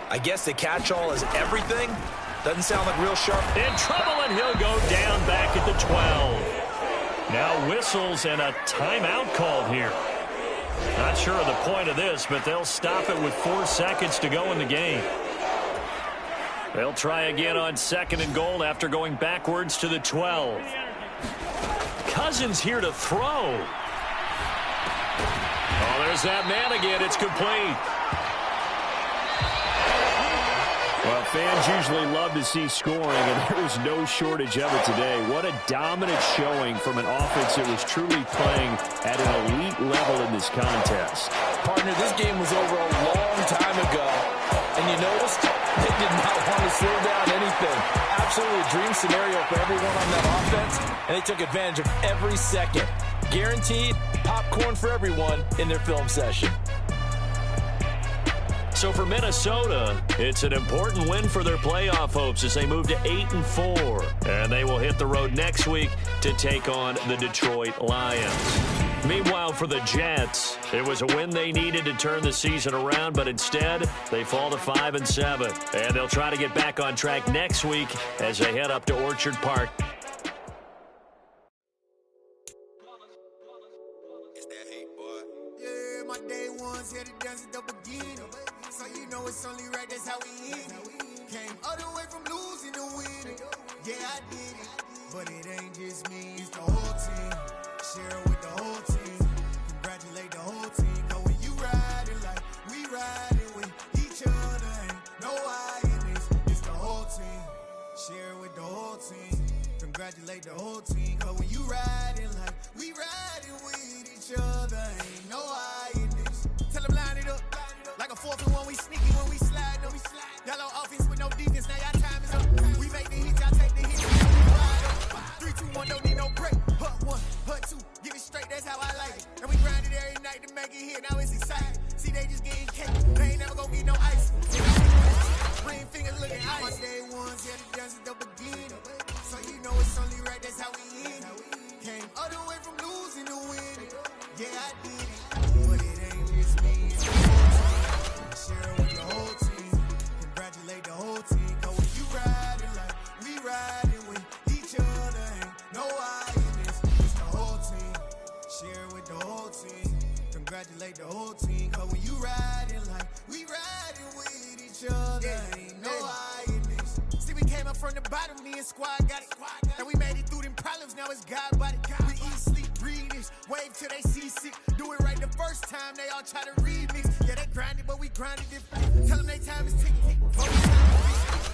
[SPEAKER 3] I guess the catch-all is everything. Doesn't sound like real sharp.
[SPEAKER 2] In trouble, and he'll go down back at the 12. Now whistles and a timeout called here. Not sure of the point of this, but they'll stop it with 4 seconds to go in the game. They'll try again on 2nd and goal after going backwards to the 12. Cousins here to throw. Oh, there's that man again. It's complete.
[SPEAKER 1] Well, fans usually love to see scoring, and there was no shortage of it today. What a dominant showing from an offense that was truly playing at an elite level in this contest.
[SPEAKER 4] Partner, this game was over a long time ago, and you noticed they did not want to slow down anything. Absolutely a dream scenario for everyone on that offense, and they took advantage of every second. Guaranteed popcorn for everyone in their film session.
[SPEAKER 2] So for Minnesota, it's an important win for their playoff hopes as they move to 8-4. And they will hit the road next week to take on the Detroit Lions. Meanwhile, for the Jets, it was a win they needed to turn the season around, but instead, they fall to 5-7. And they'll try to get back on track next week as they head up to Orchard Park.
[SPEAKER 5] Yeah, my day one's here to dance at the beginning. So you know it's only right, that's how we end it. Came all the way from losing to winning. Yeah, I did it. But it ain't just me, it's the whole team. Share it with the whole team. Congratulate the whole team. Cause when you riding like we riding with each other, ain't no I in this. It's the whole team. Share it with the whole team. Congratulate the whole team. Cause when you riding like we riding with each other, ain't no I in this. Tell them line it up. Like a 4th and 1, we sneaky when we slide. No, we slide. Yellow offense with no defense. Now y'all time is up. We make the hits, y'all take the hits. 3, 2, 1, don't need no break. Hut 1, hut 2, give it straight. That's how I like it. And we grind it every night to make it here. Now it's exciting. See, they just getting cake. They ain't never gonna get no ice. Ring fingers looking ice. My day one's here to dance at the beginning. So you know it's only right. That's how we end it. Came all the way from losing to winning. Yeah, I did it. But it ain't just me. It's the whole team. Share it with the whole team. Congratulate the whole team. Cause when you riding like we riding with each other, ain't no I in this. It's the whole team. Share it with the whole team. Congratulate the whole team. Cause when you riding like we riding with each other, ain't no I in this. See, we came up from the bottom, me and squad got it. And we made it through them problems, now it's God body. We eat, sleep, breathe this. Wave till they seasick. Do it right the first time, they all try to remix. Yeah, they grinded, but we grinded different. Tell them they time is ticking.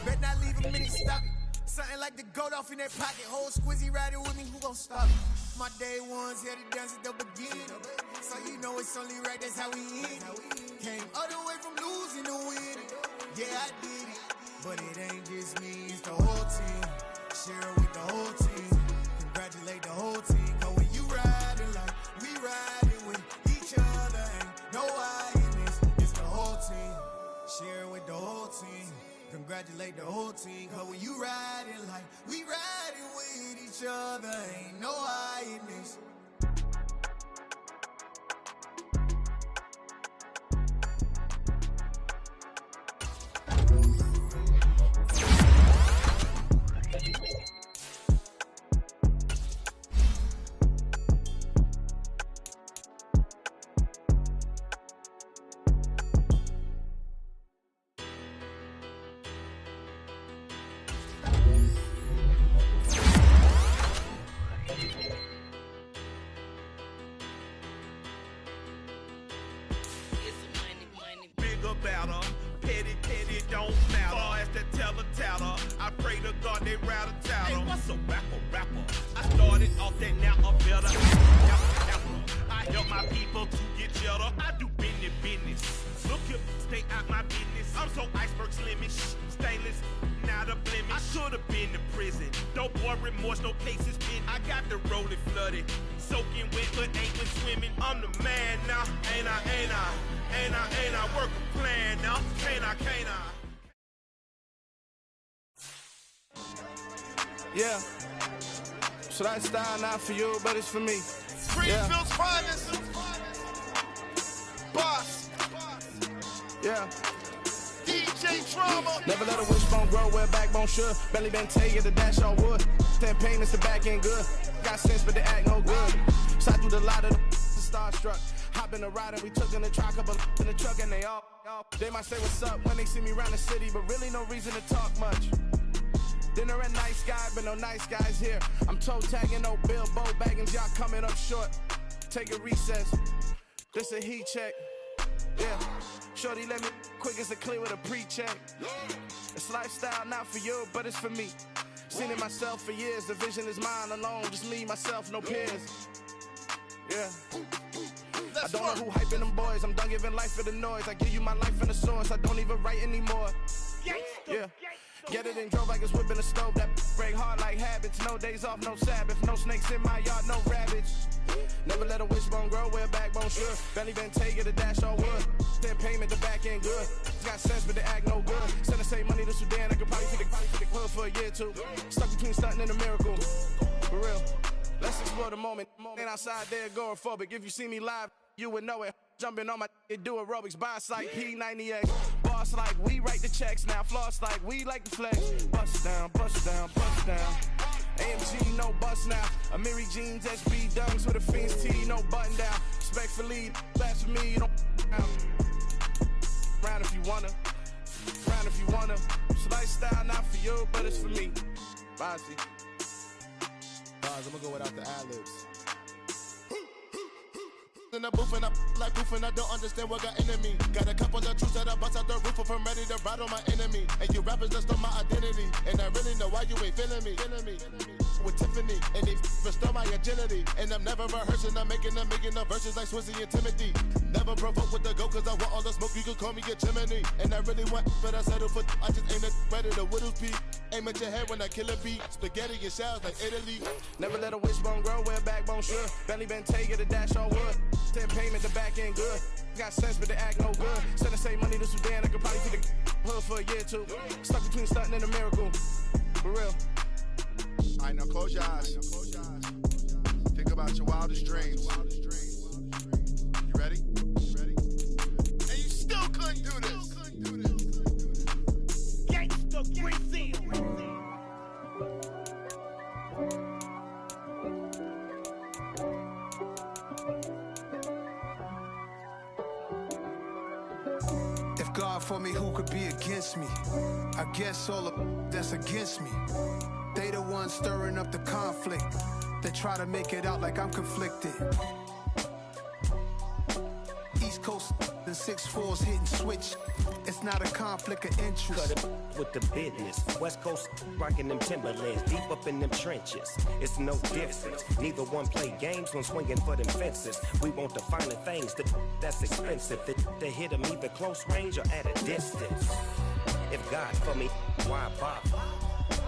[SPEAKER 5] Bet not leave a minute, stop it. Something like the goat off in their pocket. Whole squizzy riding with me, who gon' stop it? My day one's here to dance at the beginning. So you know it's only right, that's how we end it. Came all the way from losing to winning. Yeah, I did it. But it ain't just me, it's the whole team. Share it with the whole team. Congratulate the whole team. Cause when you riding like we riding with each other, ain't no I in this. It's the whole team. Share it with the whole team. Congratulate the whole team. Cause when you riding like we riding with each other, ain't no I in this.
[SPEAKER 6] I'm so iceberg slimish, stainless, not without a blemish. I should've been to prison. No more remorse, no cases pending. I got the rolling flooded, soaking wet, but ain't been swimming. I'm the man now, ain't I? Work a plan now, can't I?
[SPEAKER 7] Yeah. So that style not for you, but it's for me.
[SPEAKER 6] Greenfield's finest. Boss.
[SPEAKER 7] Yeah.
[SPEAKER 6] DJ Drama.
[SPEAKER 7] Never let a wishbone grow where a backbone should. Belly been taking the dash all wood. 10 payments, the back ain't good. Got sense, but the act no good. So I threw the lot of the starstruck. Hop in the ride and we took in the truck, couple in the truck and they all. They might say what's up when they see me around the city, but really no reason to talk much. Dinner at nice guy, but no nice guys here. I'm toe tagging, no Bilbo baggins, y'all coming up short. Take a recess. This a heat check. Yeah. Shorty let me quick as a clear with a pre-check. It's lifestyle not for you, but it's for me. Seen it myself for years. The vision is mine alone. Just me, myself, no peers. Yeah. I don't know who hyping them boys. I'm done giving life for the noise. I give you my life in the source. I don't even write anymore. Yeah. Get it and drove like it's whipping a stove. That break hard like habits. No days off, no Sabbath. No snakes in my yard, no rabbits. Never let a wishbone grow where a backbone should. Belly been taking the dash all wood. 10 payment, the back ain't good. Got sense, but the act no good. Send the same money to Sudan. I could probably take the hood for a year or two. Stuck between stunting and a miracle. For real. Let's explore the moment. Ain't outside there agoraphobic. If you see me live, you would know it. Jumping on my do aerobics, boss like P90X. Boss like we write the checks now. Floss like we like the flex. Bust down, bust down, bust down. AMG, no bust now. Amiri jeans, SB dunks with a Fiends T, no button down. Respectfully, that's for me, you don't round if you wanna. Round if you wanna. It's lifestyle not for you, but it's for me. Bossy.
[SPEAKER 8] I'm gonna go without the ad-libs. In the booth and I like proof and I don't understand what got into me. Got a couple of truths that I bust out the roof if I'm ready to ride on my enemy. And you rappers just stole my identity, and I really know why you ain't feeling me. With Tiffany, and they restore my agility. And I'm never rehearsing, I'm making a million of verses like Swizzy and Timothy. Never provoke with the go, cause I want all the smoke, you can call me a chimney. And I really want, but I settle for, I just aim it better the Whittles Peak. Aim at your head when I kill a beat. Spaghetti and shells like Italy.
[SPEAKER 7] Never let a wishbone grow where a backbone should. Belly been taking the dash all wood. 10 payment, the back ain't good. Got sense, but the act no good. Send the same money to Sudan, I could probably take the hood for a year or two. Stuck between stunting and a miracle. For real.
[SPEAKER 8] Alright, now close your eyes. Think about your wildest dreams. You ready?
[SPEAKER 6] And you still couldn't do this. Gangsta Brazil.
[SPEAKER 5] If God for me, who could be against me? I guess all of that's against me. They the ones stirring up the conflict. They try to make it out like I'm conflicted. East Coast and 6'4's hitting switch. It's not a conflict of interest.
[SPEAKER 9] Cut it with the business. West Coast rocking them Timberlands, deep up in them trenches. It's no difference. Neither one play games when swinging for them fences. We want the finer things that's expensive. They hit them either close range or at a distance. If God for me, why bother?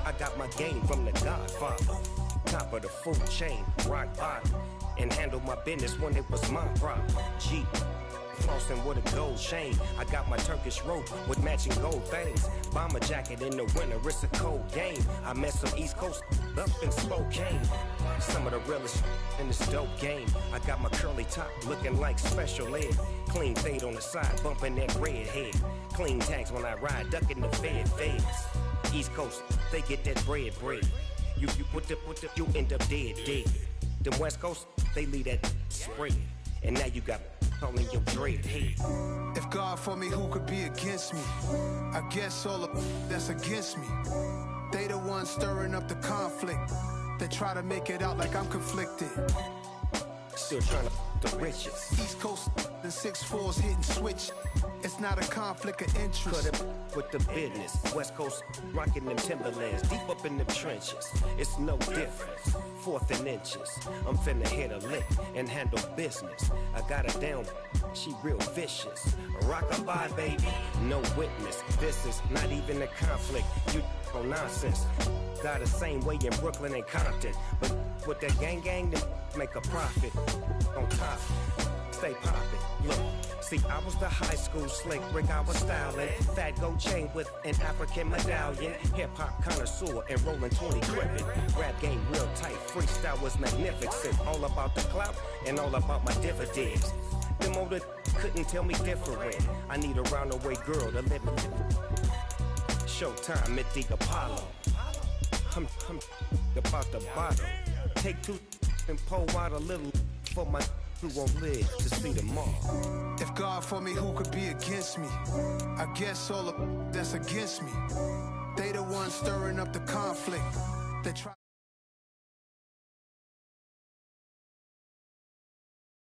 [SPEAKER 9] I got my game from the Godfather. Top of the food chain, rock bottom. And handle my business when it was my problem. G. Flossing with a gold chain. I got my Turkish rope with matching gold things. Bomber jacket in the winter, it's a cold game. I met some East Coast up in Spokane. Some of the realest in this dope game. I got my curly top looking like special ed. Clean fade on the side, bumping that red head. Clean tags when I ride, ducking the feds. East Coast, they get that bread. You put the, you end up dead. Them West Coast, they leave that spray. And now you got calling your dread head.
[SPEAKER 5] If God for me, who could be against me? I guess all of that's against me. They the ones stirring up the conflict. They try to make it out like I'm conflicted.
[SPEAKER 9] Still trying to the riches.
[SPEAKER 5] East Coast and 6'4's hitting switch. It's not a conflict of interest.
[SPEAKER 9] Cut it with the business. West Coast rocking them Timberlands, deep up in them trenches. It's no difference. 4th and inches. I'm finna hit a lick and handle business. I got her down, she real vicious. Rock-a-bye, baby, no witness. This is not even a conflict. You on nonsense. Got the same way in Brooklyn and Compton, but with that gang, they make a profit on top. Stay poppin'. Look, see, I was the high school slick Rick, I was styling. Fat gold chain with an African medallion. Hip-hop connoisseur and rolling 20 gripping. Rap game real tight, freestyle was magnificent. All about the clout and all about my dividends. Them older couldn't tell me different. I need a roundaway girl to live with. Showtime at the Apollo. I'm about the bottle. Take two and pour out a little for my who won't live to see tomorrow.
[SPEAKER 5] If God for me, who could be against me? I guess all of that's against me. They the ones stirring up the conflict. They try